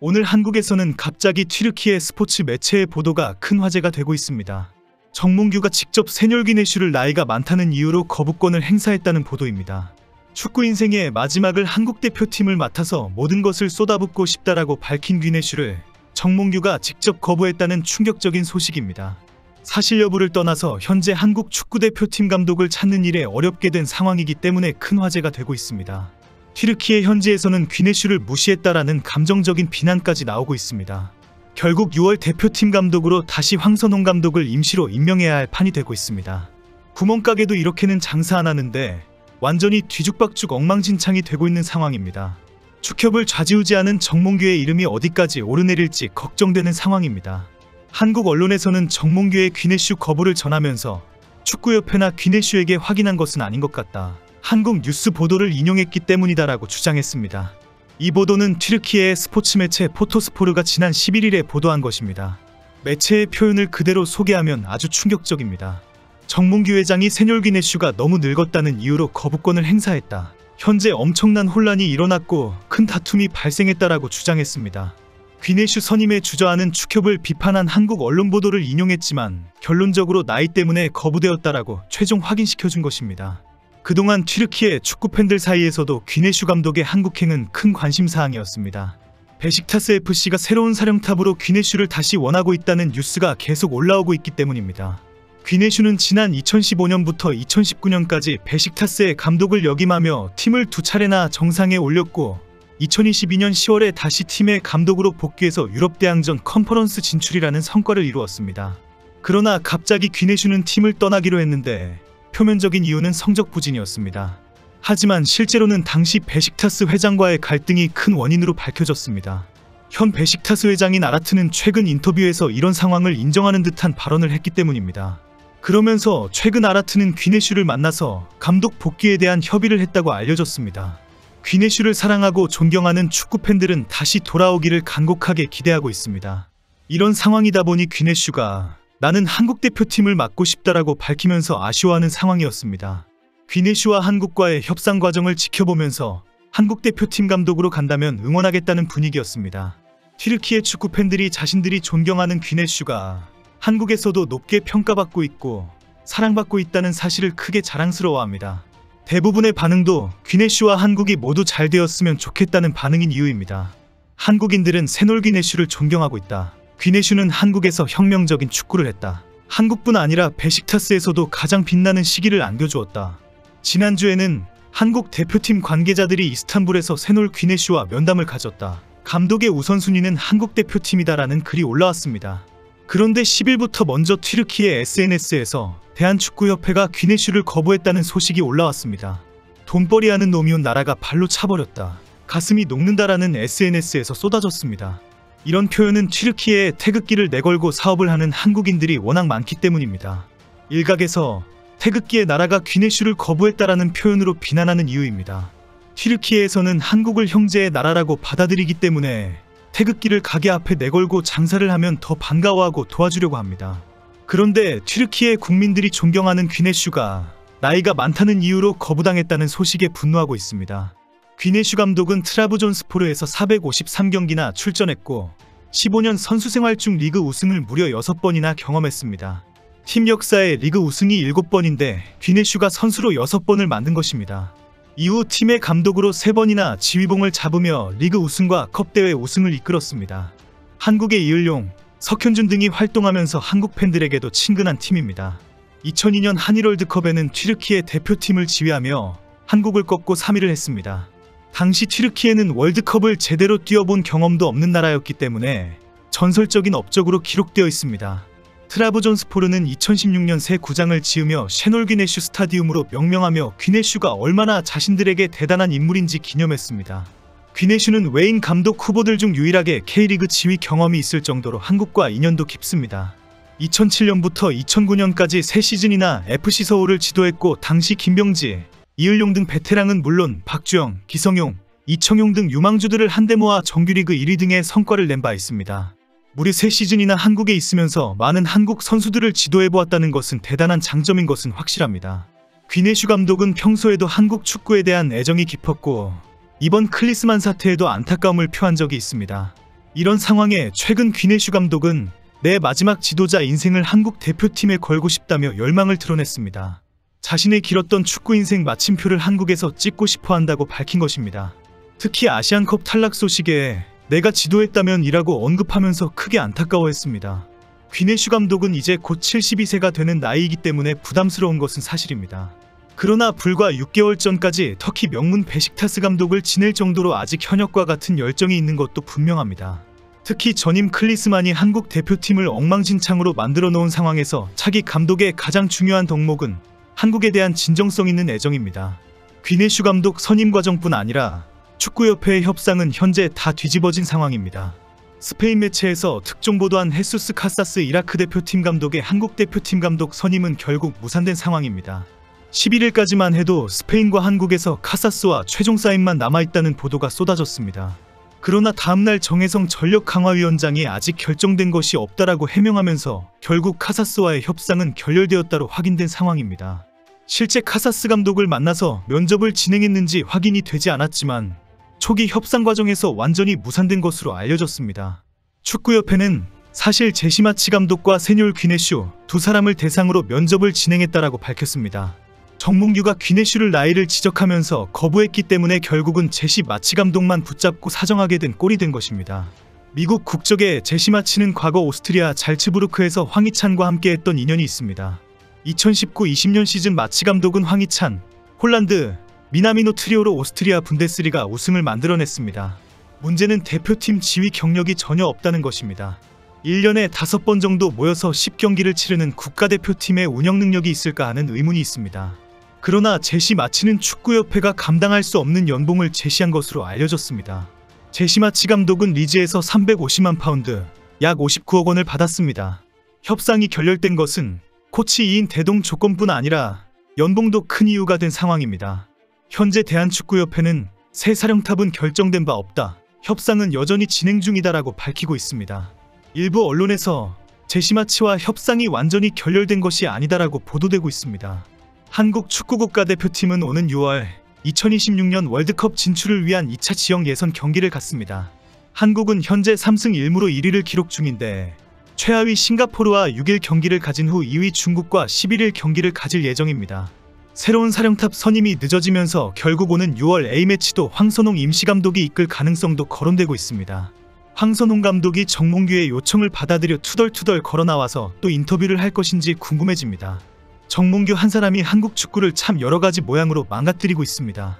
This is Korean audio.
오늘 한국에서는 갑자기 튀르키예 스포츠 매체의 보도가 큰 화제가 되고 있습니다. 정몽규가 직접 세놀 귀네슈를 나이가 많다는 이유로 거부권을 행사했다는 보도입니다. 축구 인생의 마지막을 한국 대표팀을 맡아서 모든 것을 쏟아붓고 싶다라고 밝힌 귀네슈를 정몽규가 직접 거부했다는 충격적인 소식입니다. 사실 여부를 떠나서 현재 한국 축구대표팀 감독을 찾는 일에 어렵게 된 상황이기 때문에 큰 화제가 되고 있습니다. 튀르키예 현지에서는 귀네슈를 무시했다라는 감정적인 비난까지 나오고 있습니다. 결국 6월 대표팀 감독으로 다시 황선홍 감독을 임시로 임명해야 할 판이 되고 있습니다. 구멍가게도 이렇게는 장사 안 하는데 완전히 뒤죽박죽 엉망진창이 되고 있는 상황입니다. 축협을 좌지우지하는 정몽규의 이름이 어디까지 오르내릴지 걱정되는 상황입니다. 한국 언론에서는 정몽규의 귀네슈 거부를 전하면서 축구협회나 귀네슈에게 확인한 것은 아닌 것 같다. 한국 뉴스 보도를 인용했기 때문이다라고 주장했습니다. 이 보도는 튀르키예의 스포츠 매체 포토스포르가 지난 11일에 보도한 것입니다. 매체의 표현을 그대로 소개하면 아주 충격적입니다. 정몽규 회장이 세놀 귀네슈가 너무 늙었다는 이유로 거부권을 행사했다. 현재 엄청난 혼란이 일어났고 큰 다툼이 발생했다라고 주장했습니다. 귀네슈 선임에 주저하는 축협을 비판한 한국 언론 보도를 인용했지만 결론적으로 나이 때문에 거부되었다라고 최종 확인시켜준 것입니다. 그동안 튀르키예 축구팬들 사이에서도 귀네슈 감독의 한국행은 큰 관심사항이었습니다. 베식타스 FC가 새로운 사령탑으로 귀네슈를 다시 원하고 있다는 뉴스가 계속 올라오고 있기 때문입니다. 귀네슈는 지난 2015년부터 2019년까지 베식타스의 감독을 역임하며 팀을 2차례나 정상에 올렸고 2022년 10월에 다시 팀의 감독으로 복귀해서 유럽대항전 컨퍼런스 진출이라는 성과를 이루었습니다. 그러나 갑자기 귀네슈는 팀을 떠나기로 했는데 표면적인 이유는 성적 부진이었습니다. 하지만 실제로는 당시 베식타스 회장과의 갈등이 큰 원인으로 밝혀졌습니다. 현 베식타스 회장인 아라트는 최근 인터뷰에서 이런 상황을 인정하는 듯한 발언을 했기 때문입니다. 그러면서 최근 아라트는 귀네슈를 만나서 감독 복귀에 대한 협의를 했다고 알려졌습니다. 귀네슈를 사랑하고 존경하는 축구팬들은 다시 돌아오기를 간곡하게 기대하고 있습니다. 이런 상황이다 보니 귀네슈가 나는 한국 대표팀을 맡고 싶다라고 밝히면서 아쉬워하는 상황이었습니다. 귀네슈와 한국과의 협상 과정을 지켜보면서 한국 대표팀 감독으로 간다면 응원하겠다는 분위기였습니다. 튀르키예 축구팬들이 자신들이 존경하는 귀네슈가 한국에서도 높게 평가받고 있고 사랑받고 있다는 사실을 크게 자랑스러워합니다. 대부분의 반응도 귀네슈와 한국이 모두 잘 되었으면 좋겠다는 반응인 이유입니다. 한국인들은 세놀 귀네슈를 존경하고 있다. 귀네슈는 한국에서 혁명적인 축구를 했다. 한국뿐 아니라 베식타스에서도 가장 빛나는 시기를 안겨주었다. 지난주에는 한국 대표팀 관계자들이 이스탄불에서 세놀 귀네슈와 면담을 가졌다. 감독의 우선순위는 한국 대표팀이다라는 글이 올라왔습니다. 그런데 10일부터 먼저 튀르키예 SNS에서 대한축구협회가 귀네슈를 거부했다는 소식이 올라왔습니다. 돈벌이하는 놈이 온 나라가 발로 차버렸다. 가슴이 녹는다라는 SNS에서 쏟아졌습니다. 이런 표현은 튀르키예에 태극기를 내걸고 사업을 하는 한국인들이 워낙 많기 때문입니다. 일각에서 태극기의 나라가 귀네슈를 거부했다라는 표현으로 비난하는 이유입니다. 튀르키예에서는 한국을 형제의 나라라고 받아들이기 때문에 태극기를 가게 앞에 내걸고 장사를 하면 더 반가워하고 도와주려고 합니다. 그런데 튀르키예 국민들이 존경하는 귀네슈가 나이가 많다는 이유로 거부당했다는 소식에 분노하고 있습니다. 귀네슈 감독은 트라브존스포르에서 453경기나 출전했고 15년 선수 생활 중 리그 우승을 무려 6번이나 경험했습니다. 팀 역사에 리그 우승이 7번인데 귀네슈가 선수로 6번을 만든 것입니다. 이후 팀의 감독으로 3번이나 지휘봉을 잡으며 리그 우승과 컵대회 우승을 이끌었습니다. 한국의 이을용, 석현준 등이 활동하면서 한국 팬들에게도 친근한 팀입니다. 2002년 한일월드컵에는 튀르키예 대표팀을 지휘하며 한국을 꺾고 3위를 했습니다. 당시 튀르키예는 월드컵을 제대로 뛰어본 경험도 없는 나라였기 때문에 전설적인 업적으로 기록되어 있습니다. 트라브존스포르는 2016년 새 구장을 지으며 세놀 귀네슈 스타디움으로 명명하며 귀네슈가 얼마나 자신들에게 대단한 인물인지 기념했습니다. 귀네슈는 외인 감독 후보들 중 유일하게 K리그 지휘 경험이 있을 정도로 한국과 인연도 깊습니다. 2007년부터 2009년까지 3시즌이나 FC 서울을 지도했고 당시 김병지, 이을용 등 베테랑은 물론 박주영, 기성용, 이청용 등 유망주들을 한데 모아 정규리그 1위 등의 성과를 낸 바 있습니다. 무려 3시즌이나 한국에 있으면서 많은 한국 선수들을 지도해보았다는 것은 대단한 장점인 것은 확실합니다. 귀네슈 감독은 평소에도 한국 축구에 대한 애정이 깊었고 이번 클리스만 사태에도 안타까움을 표한 적이 있습니다. 이런 상황에 최근 귀네슈 감독은 내 마지막 지도자 인생을 한국 대표팀에 걸고 싶다며 열망을 드러냈습니다. 자신의 길었던 축구 인생 마침표를 한국에서 찍고 싶어 한다고 밝힌 것입니다. 특히 아시안컵 탈락 소식에 내가 지도했다면 이라고 언급하면서 크게 안타까워했습니다. 귀네슈 감독은 이제 곧 72세가 되는 나이이기 때문에 부담스러운 것은 사실입니다. 그러나 불과 6개월 전까지 터키 명문 베식타스 감독을 지낼 정도로 아직 현역과 같은 열정이 있는 것도 분명합니다. 특히 전임 클리스만이 한국 대표팀을 엉망진창으로 만들어 놓은 상황에서 차기 감독의 가장 중요한 덕목은 한국에 대한 진정성 있는 애정입니다. 귀네슈 감독 선임 과정뿐 아니라 축구협회의 협상은 현재 다 뒤집어진 상황입니다. 스페인 매체에서 특종 보도한 헤수스 카사스 이라크 대표팀 감독의 한국 대표팀 감독 선임은 결국 무산된 상황입니다. 11일까지만 해도 스페인과 한국에서 카사스와 최종 사인만 남아있다는 보도가 쏟아졌습니다. 그러나 다음날 정혜성 전력강화위원장이 아직 결정된 것이 없다라고 해명하면서 결국 카사스와의 협상은 결렬되었다로 확인된 상황입니다. 실제 카사스 감독을 만나서 면접을 진행했는지 확인이 되지 않았지만 초기 협상 과정에서 완전히 무산된 것으로 알려졌습니다. 축구협회는 사실 제시마치 감독과 세뇰 귀네슈 두 사람을 대상으로 면접을 진행했다라고 밝혔습니다. 정몽규가 귀네슈를 나이를 지적하면서 거부했기 때문에 결국은 제시마치 감독만 붙잡고 사정하게 된 꼴이 된 것입니다. 미국 국적의 제시마치는 과거 오스트리아 잘츠부르크에서 황희찬과 함께했던 인연이 있습니다. 2019-20년 시즌 마치 감독은 황희찬, 홀란드, 미나미노 트리오로 오스트리아 분데스리가 우승을 만들어냈습니다. 문제는 대표팀 지휘 경력이 전혀 없다는 것입니다. 1년에 5번 정도 모여서 10경기를 치르는 국가대표팀의 운영 능력이 있을까 하는 의문이 있습니다. 그러나 제시마치는 축구협회가 감당할 수 없는 연봉을 제시한 것으로 알려졌습니다. 제시마치 감독은 리즈에서 350만 파운드, 약 59억 원을 받았습니다. 협상이 결렬된 것은 코치 2인 대동 조건뿐 아니라 연봉도 큰 이유가 된 상황입니다. 현재 대한축구협회는 새 사령탑은 결정된 바 없다, 협상은 여전히 진행 중이다라고 밝히고 있습니다. 일부 언론에서 제시마치와 협상이 완전히 결렬된 것이 아니다라고 보도되고 있습니다. 한국 축구 국가대표팀은 오는 6월 2026년 월드컵 진출을 위한 2차 지역 예선 경기를 갖습니다. 한국은 현재 3승 1무로 1위를 기록 중인데 최하위 싱가포르와 6일 경기를 가진 후 2위 중국과 11일 경기를 가질 예정입니다. 새로운 사령탑 선임이 늦어지면서 결국 오는 6월 A매치도 황선홍 임시감독이 이끌 가능성도 거론되고 있습니다. 황선홍 감독이 정몽규의 요청을 받아들여 투덜투덜 걸어나와서 또 인터뷰를 할 것인지 궁금해집니다. 정몽규 한 사람이 한국 축구를 참 여러가지 모양으로 망가뜨리고 있습니다.